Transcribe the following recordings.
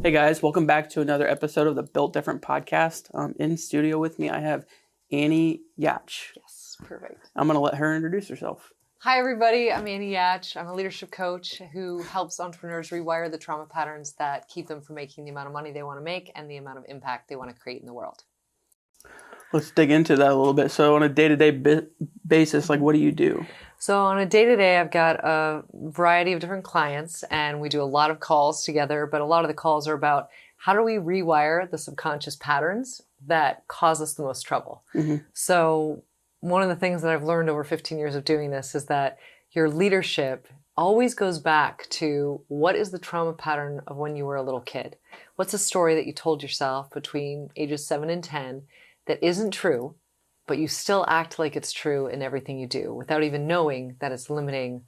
Hey guys, welcome back to another episode of the Built Different podcast. In studio with me, I have Annie Yatch. Yes, perfect. I'm going to let her introduce herself. Hi, everybody. I'm Annie Yatch. I'm a leadership coach who helps entrepreneurs rewire the trauma patterns that keep them from making the amount of money they want to make and the amount of impact they want to create in the world. Let's dig into that a little bit. So on a day-to-day basis, what do you do? So on a day-to-day, I've got a variety of different clients, and we do a lot of calls together, but a lot of the calls are about how do we rewire the subconscious patterns that cause us the most trouble. Mm-hmm. So one of the things that I've learned over 15 years of doing this is that your leadership always goes back to what is the trauma pattern of when you were a little kid? What's a story that you told yourself between ages 7 and 10 that isn't true, but you still act like it's true in everything you do without even knowing that it's limiting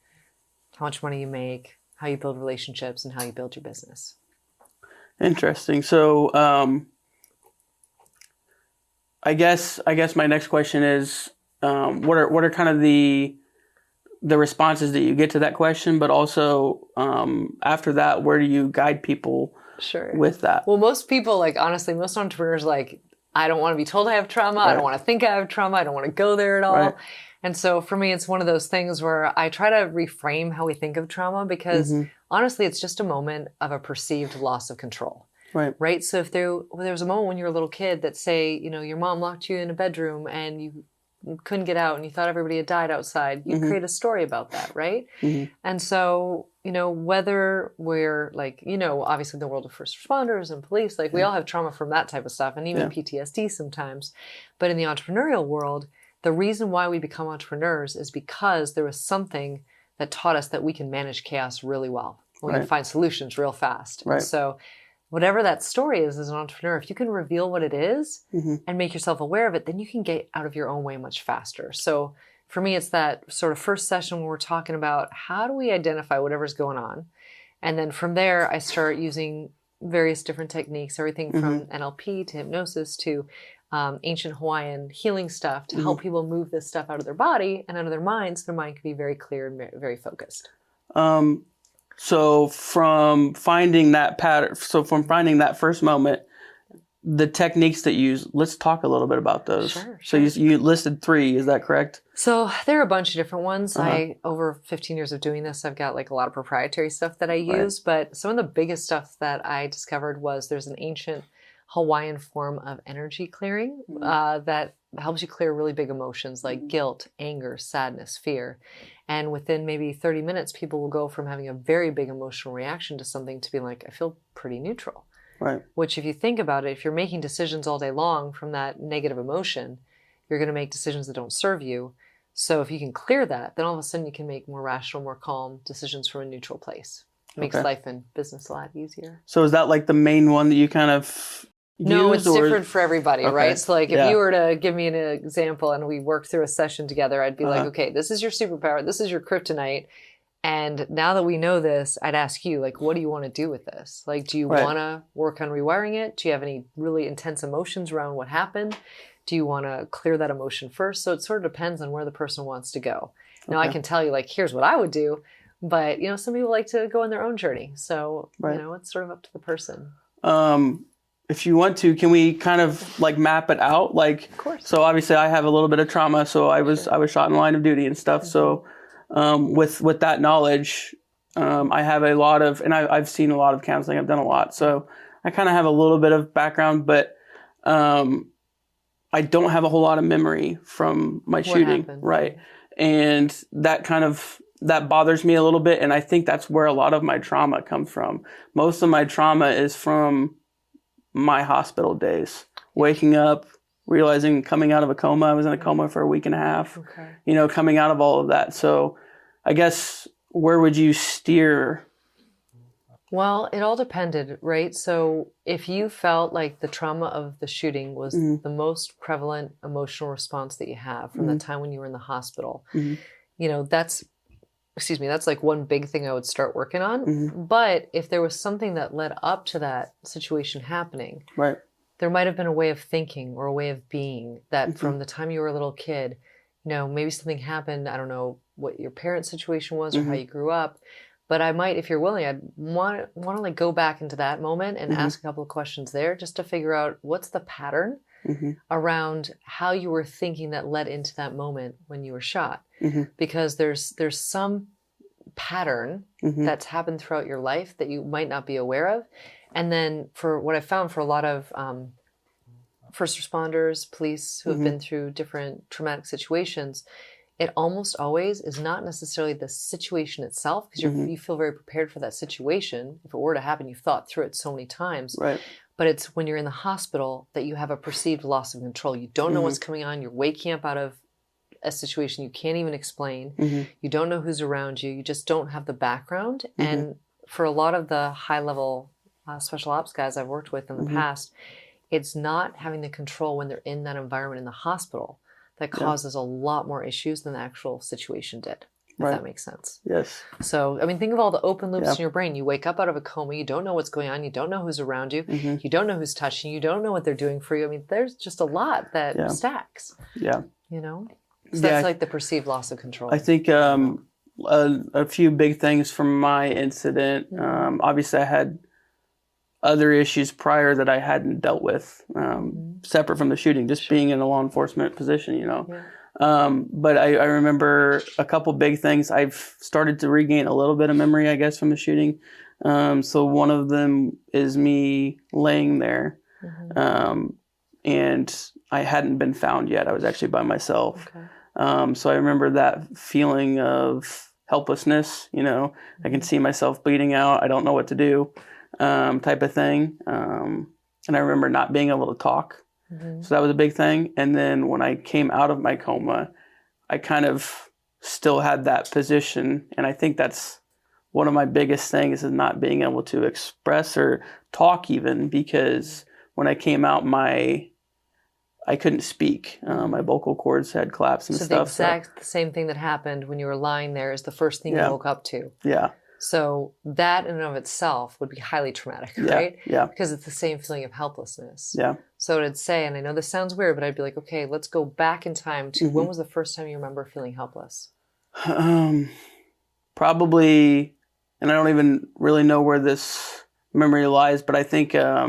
how much money you make, how you build relationships, and how you build your business. Interesting. So I guess my next question is, what are kind of the responses that you get to that question, but also after that, where do you guide people with that? Well, most people, honestly, most entrepreneurs, I don't want to be told I have trauma. Right. I don't want to think I have trauma. I don't want to go there at all. Right. And so for me, it's one of those things where I try to reframe how we think of trauma because honestly, it's just a moment of a perceived loss of control. Right. So if there was a moment when you were a little kid that say, your mom locked you in a bedroom and you couldn't get out and you thought everybody had died outside, you create a story about that, right? And so, whether we're obviously in the world of first responders and police, we all have trauma from that type of stuff and even PTSD sometimes. But in the entrepreneurial world, the reason why we become entrepreneurs is because there was something that taught us that we can manage chaos really well. We can find solutions real fast. And so whatever that story is as an entrepreneur, if you can reveal what it is and make yourself aware of it, then you can get out of your own way much faster. So for me, it's that sort of first session where we're talking about how do we identify whatever's going on. And then from there, I start using various different techniques, everything from NLP to hypnosis to ancient Hawaiian healing stuff to help people move this stuff out of their body and out of their mind so their mind can be very clear and very focused. So from finding that pattern, from finding that first moment, the techniques that you use, let's talk a little bit about those. Sure. So you listed 3, is that correct? So there are a bunch of different ones. Over 15 years of doing this, I've got a lot of proprietary stuff that I use, but some of the biggest stuff that I discovered was there's an ancient Hawaiian form of energy clearing that helps you clear really big emotions like guilt, anger, sadness, fear. And within maybe 30 minutes, people will go from having a very big emotional reaction to something to being I feel pretty neutral. Right. Which if you think about it, if you're making decisions all day long from that negative emotion, you're going to make decisions that don't serve you. So if you can clear that, then all of a sudden you can make more rational, more calm decisions from a neutral place. It makes life and business a lot easier. So is that the main one that you kind of No, it's different for everybody, right? So if you were to give me an example and we worked through a session together, I'd be okay, this is your superpower. This is your kryptonite. And now that we know this, I'd ask you, what do you want to do with this? Do you want to work on rewiring it? Do you have any really intense emotions around what happened? Do you want to clear that emotion first? So it sort of depends on where the person wants to go. Now I can tell you, here's what I would do. But, some people like to go on their own journey. So, it's sort of up to the person. If you want to, can we kind of map it out? Of course. So obviously I have a little bit of trauma. So I was shot in the line of duty and stuff. So with that knowledge, I have a lot of, and I've seen a lot of counseling. I've done a lot. So I kind of have a little bit of background, but I don't have a whole lot of memory from my shooting. Happened? Right. And that bothers me a little bit. And I think that's where a lot of my trauma comes from. Most of my trauma is from my hospital days, waking up, realizing coming out of a coma. I was in a coma for a week and a half, coming out of all of that. So I guess where would you steer? Well, it all depended, right? So if you felt like the trauma of the shooting was the most prevalent emotional response that you have from the time when you were in the hospital, that's one big thing I would start working on. But if there was something that led up to that situation happening, there might have been a way of thinking or a way of being that from the time you were a little kid, maybe something happened. I don't know what your parents' situation was or how you grew up, But I might, if you're willing, I'd want to like go back into that moment and ask a couple of questions there just to figure out what's the pattern around how you were thinking that led into that moment when you were shot. Because there's some pattern that's happened throughout your life that you might not be aware of. And then for what I found for a lot of first responders, police who have been through different traumatic situations, it almost always is not necessarily the situation itself, because you feel very prepared for that situation. If it were to happen, you've thought through it so many times. Right. But it's when you're in the hospital that you have a perceived loss of control. You don't know what's coming on. You're waking up out of a situation you can't even explain. You don't know who's around you. You just don't have the background. And for a lot of the high-level special ops guys I've worked with in the past, it's not having the control when they're in that environment in the hospital that causes a lot more issues than the actual situation did, if that makes sense. Yes. So, I mean, think of all the open loops in your brain. You wake up out of a coma, you don't know what's going on, you don't know who's around you, you don't know who's touching you, you don't know what they're doing for you. I mean, there's just a lot that stacks. Yeah. You know? So that's like the perceived loss of control. I think a few big things from my incident. Obviously, I had other issues prior that I hadn't dealt with, separate from the shooting, just being in a law enforcement position, you know. But I remember a couple big things. I've started to regain a little bit of memory, I guess, from the shooting. So one of them is me laying there, and I hadn't been found yet. I was actually by myself. So I remember that feeling of helplessness, you know. I can see myself bleeding out. I don't know what to do. Type of thing. And I remember not being able to talk. So that was a big thing. And then when I came out of my coma, I kind of still had that position. And I think that's one of my biggest things, is not being able to express or talk even, because when I came out, I couldn't speak. My vocal cords had collapsed and stuff. So the exact same thing that happened when you were lying there is the first thing you woke up to. Yeah. So that in and of itself would be highly traumatic, right? Yeah. Because it's the same feeling of helplessness. Yeah. So I'd say, and I know this sounds weird, but I'd be like, okay, let's go back in time to when was the first time you remember feeling helpless? Probably, and I don't even really know where this memory lies, but I think I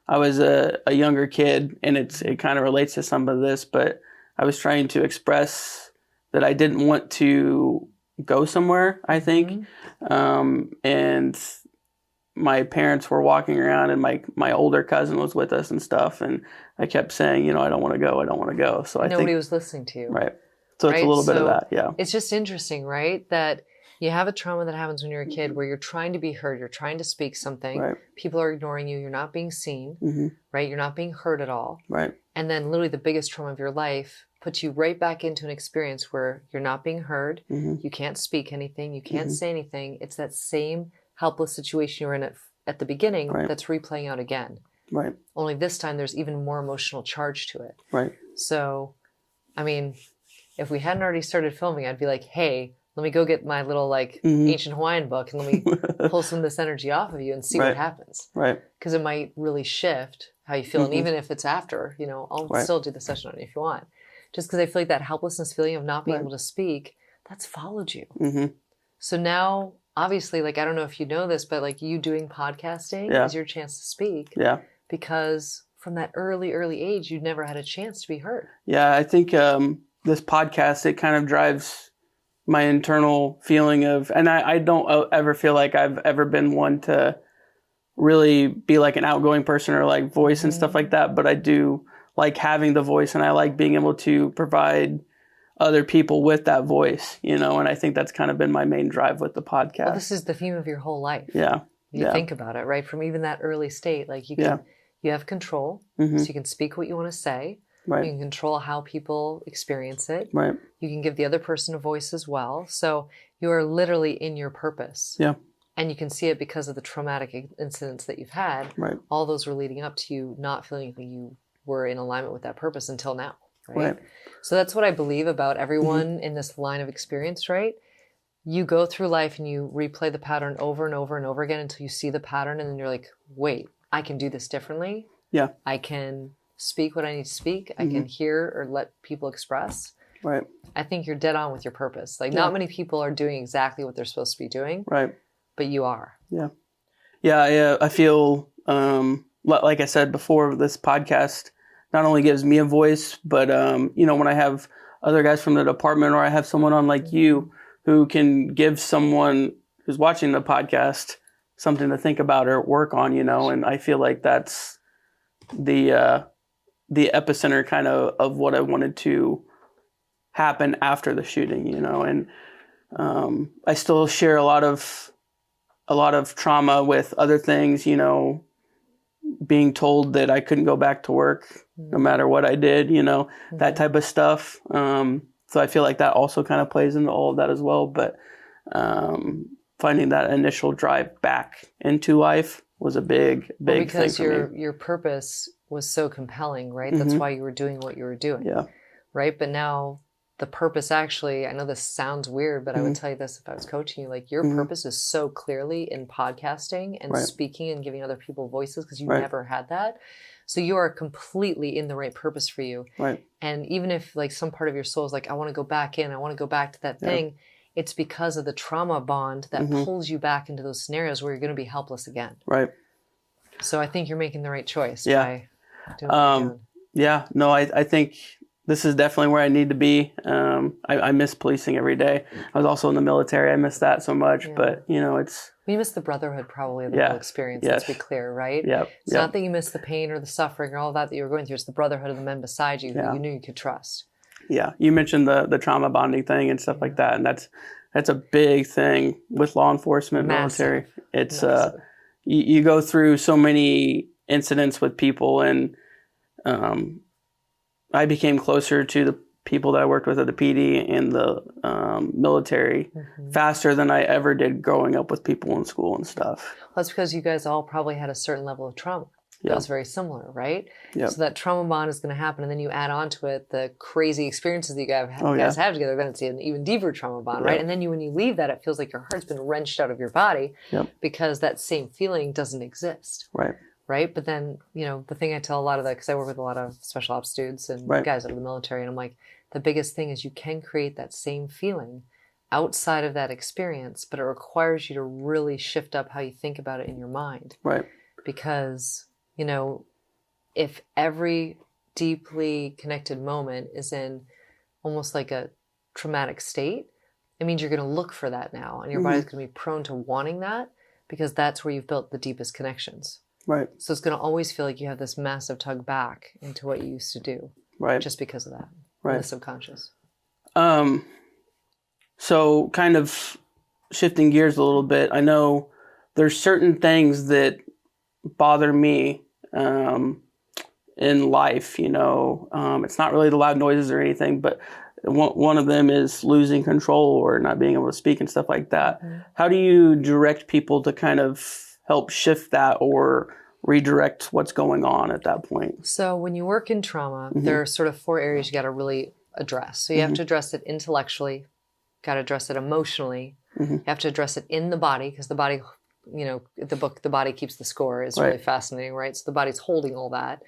was a younger kid, and it kind of relates to some of this, but I was trying to express that I didn't want to go somewhere, I think. And my parents were walking around, and my older cousin was with us and stuff, and I kept saying, you know, I don't want to go. So nobody was listening to you. Right. So it's a little bit of that, yeah. It's just interesting, right? That you have a trauma that happens when you're a kid where you're trying to be heard, you're trying to speak something, people are ignoring you, you're not being seen, right? You're not being heard at all. Right. And then literally the biggest trauma of your life puts you right back into an experience where you're not being heard, you can't speak anything, you can't say anything. It's that same helpless situation you were in at the beginning that's replaying out again. Right. Only this time there's even more emotional charge to it. Right. So, I mean, if we hadn't already started filming, I'd be like, hey, let me go get my little like ancient Hawaiian book and let me pull some of this energy off of you and see what happens. Right. Because it might really shift how you feel. And even if it's after, you know, I'll still do the session on you if you want. Just because I feel like that helplessness feeling of not being able to speak, that's followed you. So now, obviously, like, I don't know if you know this, but like you doing podcasting is your chance to speak. Yeah. Because from that early age, you never had a chance to be heard. Yeah, I think this podcast, it kind of drives my internal feeling of, and I don't ever feel like I've ever been one to really be like an outgoing person or like voice and stuff like that, but I do like having the voice, and I like being able to provide other people with that voice, you know, and I think that's kind of been my main drive with the podcast. Well, this is the theme of your whole life. Yeah. You think about it, right? From even that early state, like you can, you have control, so you can speak what you want to say. Right. You can control how people experience it. Right. You can give the other person a voice as well. So you are literally in your purpose. Yeah. And you can see it because of the traumatic incidents that you've had. Right. All those were leading up to you not feeling like you were in alignment with that purpose until now. Right. So that's what I believe about everyone in this line of experience, right? You go through life and you replay the pattern over and over and over again until you see the pattern, and then you're like, wait, I can do this differently. Yeah. I can speak what I need to speak. I can hear or let people express. Right. I think you're dead on with your purpose. Like not many people are doing exactly what they're supposed to be doing. Right. but you are. Yeah. Yeah. I feel, like I said before, this podcast not only gives me a voice, but, when I have other guys from the department, or I have someone on like you who can give someone who's watching the podcast something to think about or work on, and I feel like that's the epicenter kind of what I wanted to happen after the shooting, and I still share a lot of trauma with other things, being told that I couldn't go back to work no matter what I did, that type of stuff. So I feel like that also kind of plays into all of that as well. But finding that initial drive back into life was a big thing for me. Because your purpose was so compelling, right? That's why you were doing what you were doing. Yeah. Right? But now the purpose actually, I know this sounds weird, but I would tell you this if I was coaching you, like your purpose is so clearly in podcasting and speaking and giving other people voices, because you never had that. So you are completely in the right purpose for you. Right. And even if like some part of your soul is like, I want to go back in, I want to go back to that thing, it's because of the trauma bond that pulls you back into those scenarios where you're going to be helpless again. Right. So I think you're making the right choice Yeah. by doing what you're doing. Yeah. No, I think this is definitely where I need to be. I miss policing every day. I was also in the military. I miss that so much, but it's... You miss the brotherhood probably of the whole experience, let's be clear, right? Yeah. It's not that you miss the pain or the suffering or all that you were going through. It's the brotherhood of the men beside you who you knew you could trust. Yeah. You mentioned the trauma bonding thing and stuff like that. And that's a big thing with law enforcement, military. It's you go through so many incidents with people, and I became closer to the people that I worked with at the PD and the military faster than I ever did growing up with people in school and stuff. Well, that's because you guys all probably had a certain level of trauma. That was very similar, right? Yep. So that trauma bond is going to happen, and then you add on to it the crazy experiences that you guys have together, then it's an even deeper trauma bond, right? And then when you leave that, it feels like your heart's been wrenched out of your body because that same feeling doesn't exist. Right? But then, the thing I tell a lot of because I work with a lot of special ops dudes and guys out of the military, and I'm like, the biggest thing is you can create that same feeling outside of that experience, but it requires you to really shift up how you think about it in your mind. Right. Because, if every deeply connected moment is in almost like a traumatic state, it means you're going to look for that now, and your body's going to be prone to wanting that because that's where you've built the deepest connections. Right. So it's going to always feel like you have this massive tug back into what you used to do. Right. Just because of that. Right. The subconscious. So kind of shifting gears a little bit, I know there's certain things that bother me in life, it's not really the loud noises or anything, but one of them is losing control or not being able to speak and stuff like that. How do you direct people to kind of help shift that or redirect what's going on at that point? So when you work in trauma, there are sort of 4 areas you got to really address. So you have to address it intellectually, got to address it emotionally, you have to address it in the body, because the body, the book, The Body Keeps the Score is really fascinating, right? So the body's holding all that.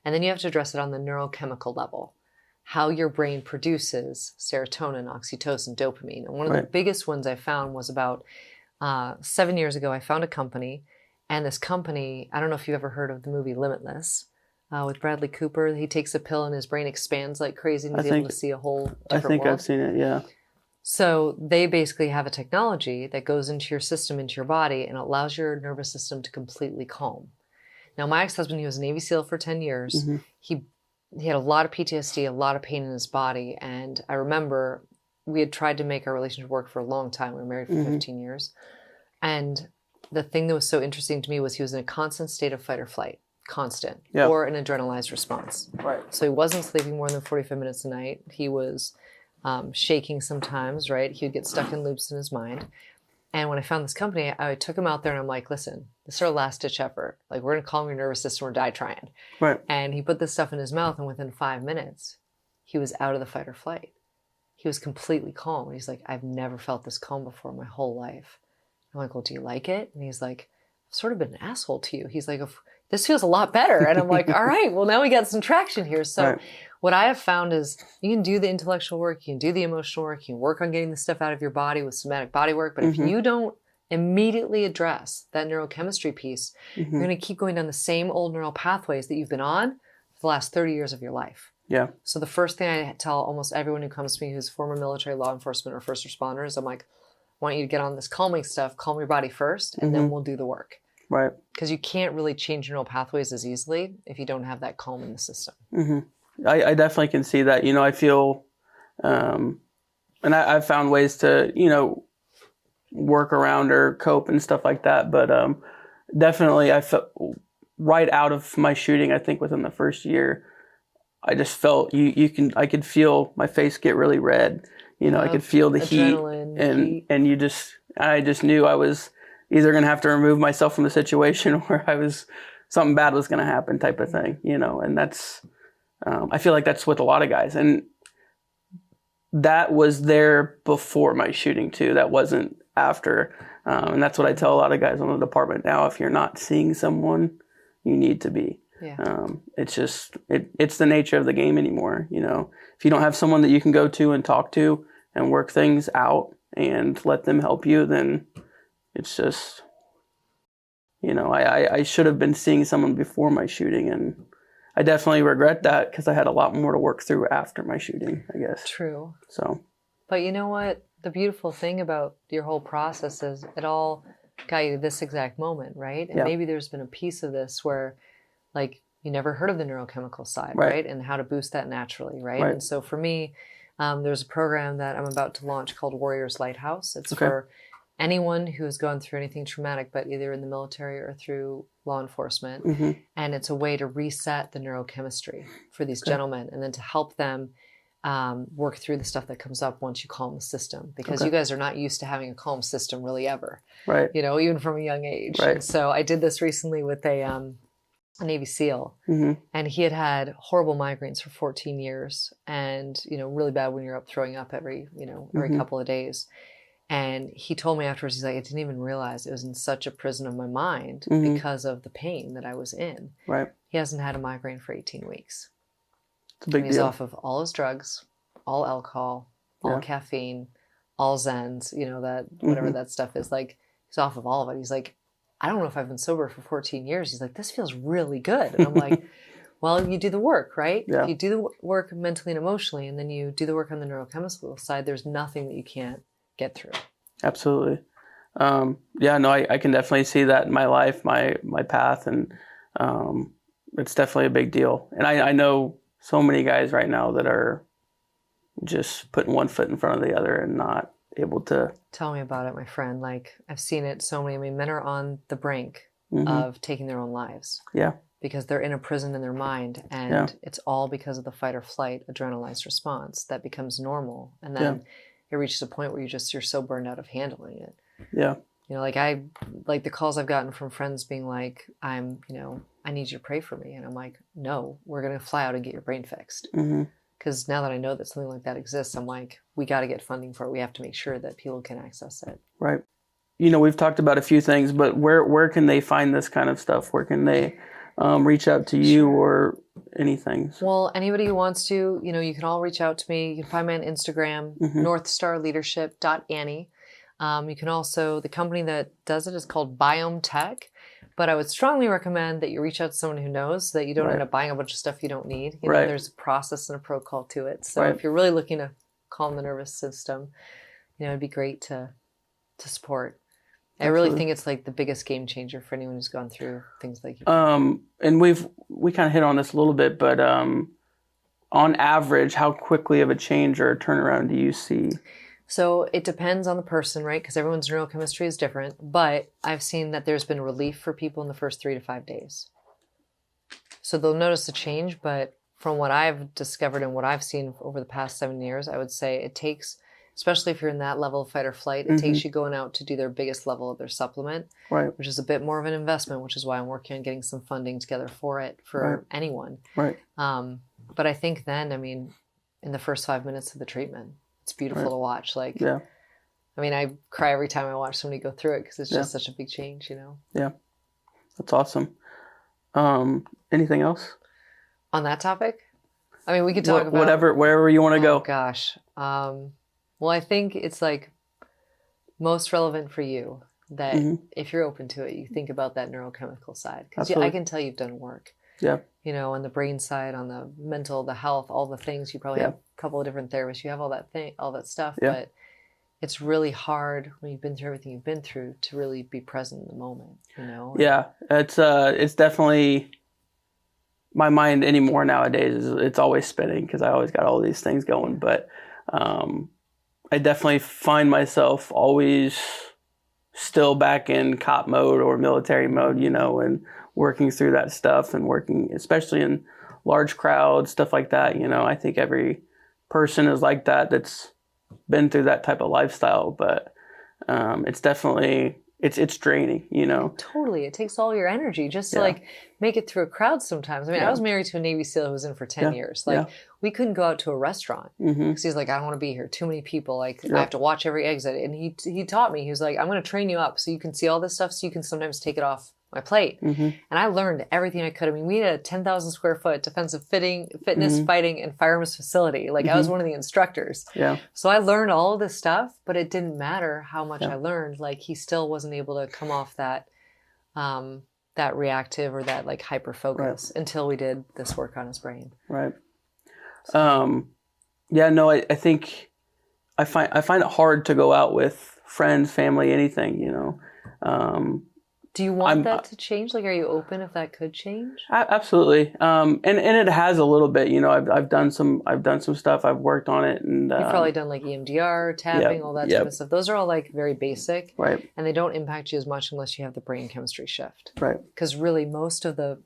And then you have to address it on the neurochemical level, how your brain produces serotonin, oxytocin, dopamine. And one of the biggest ones I found was about 7 years ago. I found a company, and this company, I don't know if you've ever heard of the movie Limitless with Bradley Cooper. He takes a pill and his brain expands like crazy, and he's able to see a whole different world. I've seen it, yeah. So they basically have a technology that goes into your system, into your body, and allows your nervous system to completely calm. Now, my ex-husband, he was a Navy SEAL for 10 years. He had a lot of PTSD, a lot of pain in his body, and I remember we had tried to make our relationship work for a long time. We were married for 15 years. And the thing that was so interesting to me was he was in a constant state of fight or flight, constant, or an adrenalized response. Right. So he wasn't sleeping more than 45 minutes a night. He was shaking sometimes, right? He would get stuck in loops in his mind. And when I found this company, I took him out there and I'm like, listen, this is our last ditch effort. Like, we're going to calm your nervous system or die trying. Right. And he put this stuff in his mouth, and within 5 minutes, he was out of the fight or flight. He was completely calm. He's like, I've never felt this calm before in my whole life. I'm like, well, do you like it? And he's like, I've sort of been an asshole to you. He's like, this feels a lot better. And I'm like, all right, well, now we got some traction here. So what I have found is you can do the intellectual work, you can do the emotional work, you can work on getting the stuff out of your body with somatic body work. But if you don't immediately address that neurochemistry piece, you're going to keep going down the same old neural pathways that you've been on for the last 30 years of your life. Yeah. So the first thing I tell almost everyone who comes to me who's former military, law enforcement, or first responders, I'm like, I want you to get on this calming stuff, calm your body first, and then we'll do the work. Right. Because you can't really change neural pathways as easily if you don't have that calm in the system. I definitely can see that. I feel, and I've found ways to, work around or cope and stuff like that. But definitely I felt right out of my shooting, I think within the first year, I just felt I could feel my face get really red. I could feel the heat and I just knew I was either going to have to remove myself from the situation or something bad was going to happen type of thing, and that's, I feel like that's with a lot of guys. And that was there before my shooting too. That wasn't after. And that's what I tell a lot of guys on the department now. If you're not seeing someone, you need to be. Yeah. It's just, it's the nature of the game anymore. If you don't have someone that you can go to and talk to and work things out and let them help you, then it's just, I should have been seeing someone before my shooting, and I definitely regret that because I had a lot more to work through after my shooting, I guess. True. So. But you know what? The beautiful thing about your whole process is it all got you to this exact moment, right? And maybe there's been a piece of this where, like, you never heard of the neurochemical side, right? And how to boost that naturally, right? And so for me, there's a program that I'm about to launch called Warriors Lighthouse. It's for anyone who has gone through anything traumatic, but either in the military or through law enforcement. And it's a way to reset the neurochemistry for these gentlemen, and then to help them work through the stuff that comes up once you calm the system, because you guys are not used to having a calm system really ever, right? Even from a young age. Right. And so I did this recently with a Navy SEAL, and he had horrible migraines for 14 years, and really bad when you're up throwing up every couple of days. And he told me afterwards, he's like, I didn't even realize it was in such a prison of my mind because of the pain that I was in. Right. He hasn't had a migraine for 18 weeks. It's a big deal. He's off of all his drugs, all alcohol, all caffeine, all Zens, that whatever that stuff is. Like, he's off of all of it. He's like, I don't know if I've been sober for 14 years. He's like, this feels really good. And I'm like, well, you do the work, right? Yeah. If you do the work mentally and emotionally, and then you do the work on the neurochemical side, there's nothing that you can't get through. Absolutely. I can definitely see that in my life, my path, and it's definitely a big deal. And I know so many guys right now that are just putting one foot in front of the other and not able to. Tell me about it, my friend. Like, I've seen it so many. I mean, men are on the brink of taking their own lives. Yeah. Because they're in a prison in their mind, and it's all because of the fight or flight adrenalized response that becomes normal. And then it reaches a point where you're so burned out of handling it. Yeah. Like the calls I've gotten from friends being like, I need you to pray for me. And I'm like, no, we're going to fly out and get your brain fixed. Because now that I know that something like that exists, I'm like, we got to get funding for it. We have to make sure that people can access it. Right. We've talked about a few things, but where can they find this kind of stuff? Where can they reach out to you or anything? Well, anybody who wants to, you can all reach out to me. You can find me on Instagram, northstarleadership.annie. You can also, the company that does it is called Biome Tech. But I would strongly recommend that you reach out to someone who knows, so that you don't end up buying a bunch of stuff you don't need. There's a process and a protocol to it. So if you're really looking to calm the nervous system, it'd be great to support. I really think it's like the biggest game changer for anyone who's gone through things like you. And we kind of hit on this a little bit, but on average, how quickly of a change or a turnaround do you see? So it depends on the person, right? Because everyone's neurochemistry is different. But I've seen that there's been relief for people in the first 3 to 5 days. So they'll notice a change, but from what I've discovered and what I've seen over the past 7 years, I would say it takes, especially if you're in that level of fight or flight, it takes you going out to do their biggest level of their supplement, which is a bit more of an investment, which is why I'm working on getting some funding together for it for anyone. Right. But I think then, in the first 5 minutes of the treatment, it's beautiful to watch. I cry every time I watch somebody go through it because it's just such a big change, Yeah. That's awesome. Anything else? On that topic? We could talk about... wherever you want to go. Oh, gosh. Well, I think it's most relevant for you. that if you're open to it, you think about that neurochemical side. Because I can tell you've done work. Yeah. You know, on the brain side, on the mental, the health, all the things. You probably have a couple of different therapists. You have all that stuff. Yeah. But it's really hard when you've been through everything you've been through to really be present in the moment, you know? Yeah. It's definitely my mind anymore nowadays. It's always spinning because I always got all these things going. But I definitely find myself always still back in cop mode or military mode, you know, and working through that stuff and working, especially in large crowds, stuff like that. You know, I think every person is like that that's been through that type of lifestyle, but it's definitely, it's draining, you know. Totally. It takes all your energy just to like make it through a crowd sometimes. I mean, I was married to a Navy SEAL who was in for 10 years. Like we couldn't go out to a restaurant because he's like, I don't want to be here. Too many people. Like I have to watch every exit. And he taught me, he was like, I'm going to train you up so you can see all this stuff so you can sometimes take it off my plate. And I learned everything I could. I mean, we had a 10,000 square foot defensive fitness, fighting, and firearms facility. Like I was one of the instructors. Yeah. So I learned all of this stuff, but it didn't matter how much I learned. Like he still wasn't able to come off that, that reactive or that like hyper focus until we did this work on his brain. Right. Yeah, no, I think I find it hard to go out with friends, family, anything, you know. Do you want that to change? Like, are you open if that could change? Absolutely. And it has a little bit, you know, I've done some stuff. I've worked on it, and you've probably done like EMDR, tapping, all that sort of stuff. Those are all like very basic, right? And they don't impact you as much unless you have the brain chemistry shift, right? Because really, most of the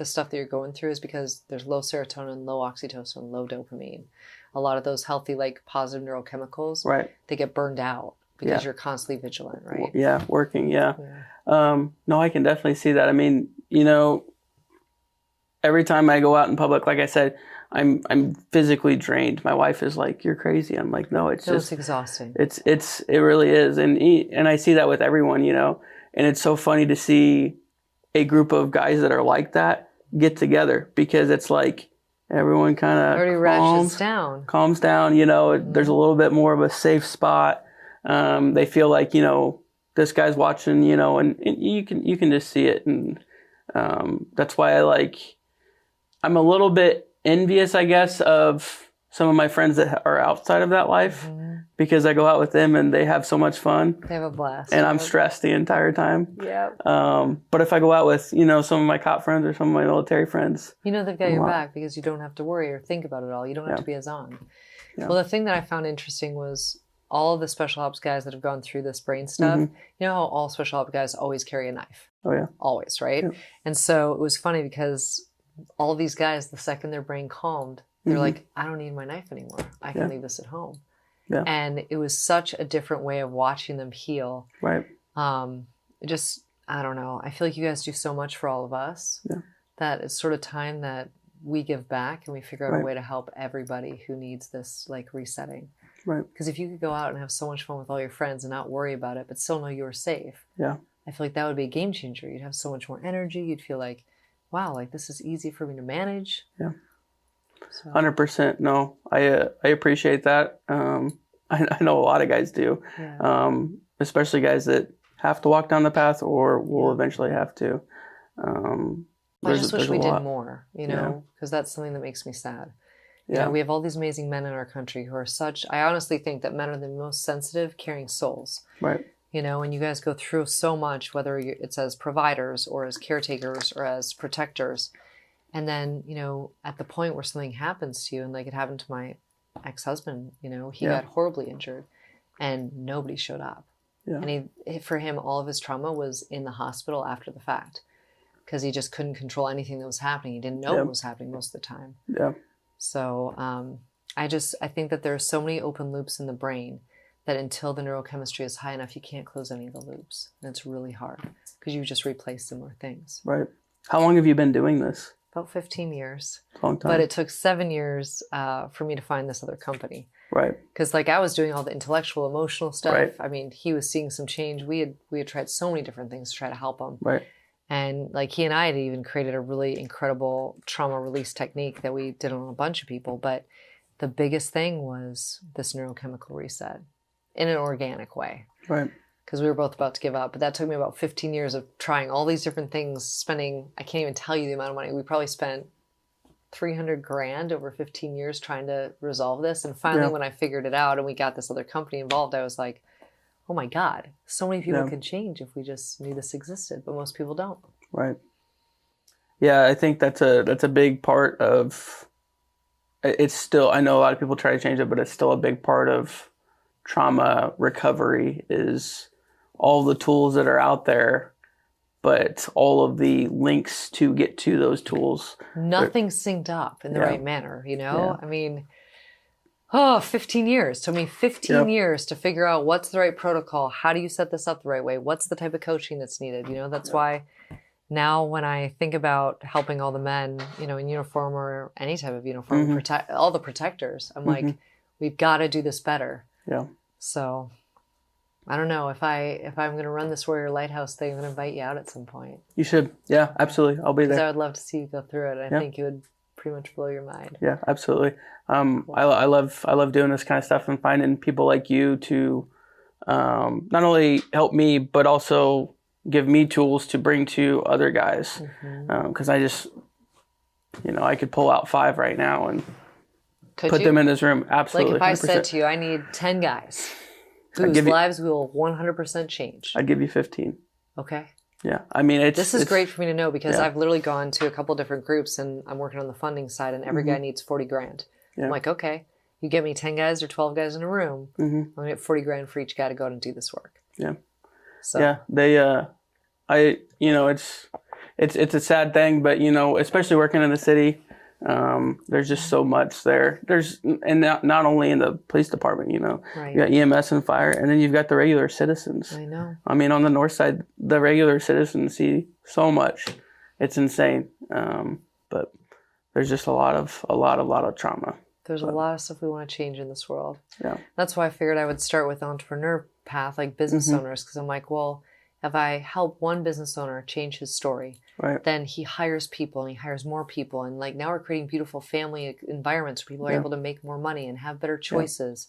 stuff that you're going through is because there's low serotonin, low oxytocin, low dopamine. A lot of those healthy, like positive neurochemicals, they get burned out because you're constantly vigilant, right? Yeah, working, no, I can definitely see that. I mean, you know, every time I go out in public, like I said, I'm physically drained. My wife is like, "You're crazy." I'm like, "No, it's exhausting. It really is." And I see that with everyone, you know. And it's so funny to see a group of guys that are like that get together because it's like everyone kind of calms down, you know. There's a little bit more of a safe spot. They feel like, you know, this guy's watching, you know, and you can just see it. And that's why I'm a little bit envious, I guess, of some of my friends that are outside of that life because I go out with them and they have so much fun. They have a blast. And I'm stressed the entire time. Yeah. But if I go out with, you know, some of my cop friends or some of my military friends. You know they've got your back because you don't have to worry or think about it all. You don't have to be as on. Yeah. Well, the thing that I found interesting was all of the special ops guys that have gone through this brain stuff, you know how all special ops guys always carry a knife? Oh, yeah. Always, right? Yeah. And so it was funny because all these guys, the second their brain calmed, they're like, I don't need my knife anymore. I can leave this at home. Yeah. And it was such a different way of watching them heal. Right. Just, I don't know. I feel like you guys do so much for all of us that it's sort of time that we give back and we figure out a way to help everybody who needs this like resetting. Right. Because if you could go out and have so much fun with all your friends and not worry about it, but still know you were safe. Yeah. I feel like that would be a game changer. You'd have so much more energy. You'd feel like, wow, like this is easy for me to manage. Yeah. So. 100%. No, I appreciate that. I know a lot of guys do, especially guys that have to walk down the path or will eventually have to. I just wish we did more, you know, because that's something that makes me sad. You know, we have all these amazing men in our country who are I honestly think that men are the most sensitive, caring souls. Right. You know, and you guys go through so much, whether it's as providers or as caretakers or as protectors. And then, you know, at the point where something happens to you, and like it happened to my ex-husband, you know, he got horribly injured and nobody showed up. Yeah. And for him, all of his trauma was in the hospital after the fact because he just couldn't control anything that was happening. He didn't know what was happening most of the time. Yeah. So I think that there are so many open loops in the brain that until the neurochemistry is high enough, you can't close any of the loops. And it's really hard because you just replace similar things. Right. How long have you been doing this? About 15 years. Long time. But it took 7 years for me to find this other company. Right. Because like I was doing all the intellectual, emotional stuff. Right. I mean, he was seeing some change. We had tried so many different things to try to help him. Right. And like he and I had even created a really incredible trauma release technique that we did on a bunch of people. But the biggest thing was this neurochemical reset in an organic way. Right. because we were both about to give up. But that took me about 15 years of trying all these different things, spending, I can't even tell you the amount of money. We probably spent 300 grand over 15 years trying to resolve this. And finally, when I figured it out and we got this other company involved, I was like, oh my God, so many people can change if we just knew this existed, but most people don't. Right. Yeah, I think that's a big part of, it's still, I know a lot of people try to change it, but it's still a big part of trauma recovery is all the tools that are out there, but all of the links to get to those tools. Nothing synced up in the right manner, you know? I mean, 15 years. Took me 15 years to figure out what's the right protocol. How do you set this up the right way? What's the type of coaching that's needed? You know, that's why now when I think about helping all the men, you know, in uniform or any type of uniform, protect all the protectors, I'm like, we've got to do this better. Yeah. So I don't know if I'm going to run this Warrior Lighthouse thing, I'm going to invite you out at some point. You should. Yeah, absolutely. I'll be there. I would love to see you go through it. I think it would pretty much blow your mind. Yeah, absolutely. I love doing this kind of stuff and finding people like you to not only help me, but also give me tools to bring to other guys. Because I just, you know, I could pull out 5 right now and put them in this room. Absolutely. Like if I said to you, I need 10 guys whose lives will 100% change. I'd give you 15. Okay. Yeah. I mean, this is great for me to know because I've literally gone to a couple different groups and I'm working on the funding side and every guy needs 40 grand. I'm like, okay, you get me 10 guys or 12 guys in a room. I'm going to get 40 grand for each guy to go out and do this work. Yeah. So. Yeah. They, you know, it's a sad thing, but you know, especially working in the city, there's just so much there. And not only in the police department, you know, you got EMS and fire, and then you've got the regular citizens. I know. I mean, on the north side, the regular citizens see so much. It's insane. But there's just a lot of trauma. There's a lot of stuff we want to change in this world. Yeah. That's why I figured I would start with the entrepreneur path, like business owners, because I'm like, well, if I help one business owner change his story, then he hires people and he hires more people. And like now we're creating beautiful family environments where people are able to make more money and have better choices.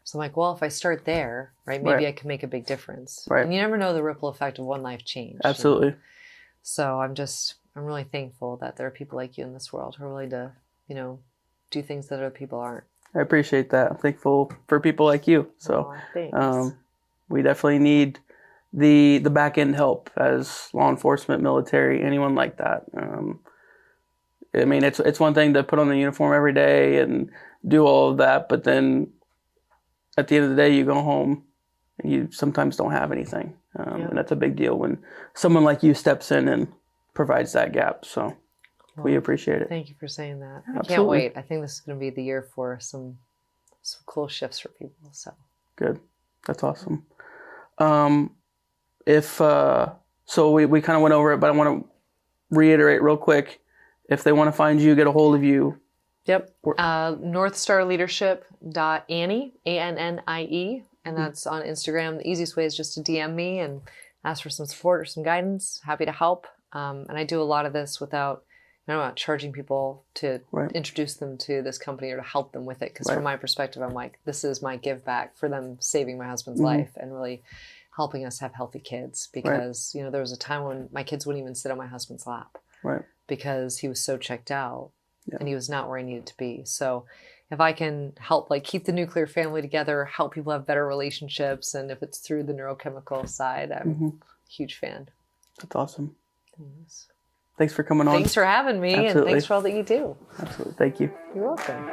So I'm like, well, if I start there, maybe I can make a big difference. And you never know the ripple effect of one life change. Absolutely. You know? So I'm really thankful that there are people like you in this world who are willing to, you know, do things that other people aren't. I appreciate that. I'm thankful for people like you. So we definitely need the back end help as law enforcement, military, anyone like that. I mean, it's one thing to put on the uniform every day and do all of that, but then at the end of the day, you go home and you sometimes don't have anything, and that's a big deal when someone like you steps in and provides that gap. So we appreciate it. Thank you for saying that. Absolutely. I can't wait. I think this is going to be the year for some cool shifts for people. So good. That's awesome. So we kind of went over it, but I want to reiterate real quick. If they want to find you, get a hold of you. Yep. NorthstarLeadership.Annie, ANNIE, and that's on Instagram. The easiest way is just to DM me and ask for some support or some guidance. Happy to help. And I do a lot of this without, I'm not charging people to introduce them to this company or to help them with it. Because from my perspective, I'm like, this is my give back for them saving my husband's life and really helping us have healthy kids. Because, you know, there was a time when my kids wouldn't even sit on my husband's lap. Because he was so checked out and he was not where he needed to be. So if I can help like keep the nuclear family together, help people have better relationships, and if it's through the neurochemical side, I'm a huge fan. That's awesome. Thanks for coming on. Thanks for having me. Absolutely. And thanks for all that you do. Absolutely. Thank you. You're welcome.